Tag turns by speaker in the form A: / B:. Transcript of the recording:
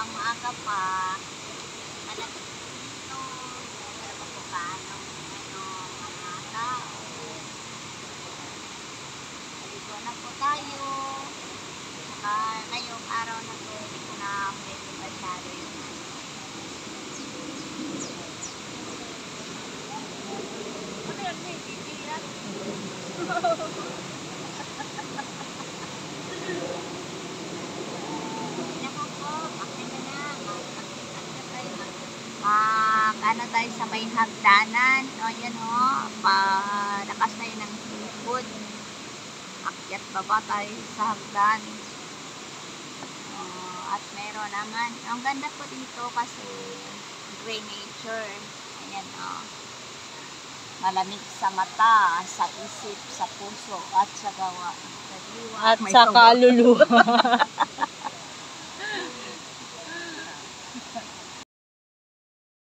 A: habang maaga pa, malapit dito, pero paano, mga tao. Dito na po tayo. Saka ngayong araw na to, hindi ko na pwede masyado yung ano yan, baby? Yan? Ano tayo sa may hagdanan. O, yan o. Lakas tayo ng food. Akyat baba tayo sa hagdan. At meron naman. Ang ganda po dito kasi gray nature. Ayan o. Malamig sa mata, sa isip, sa puso, at sa gawa. Sa diwa.
B: At sa kaluluwa.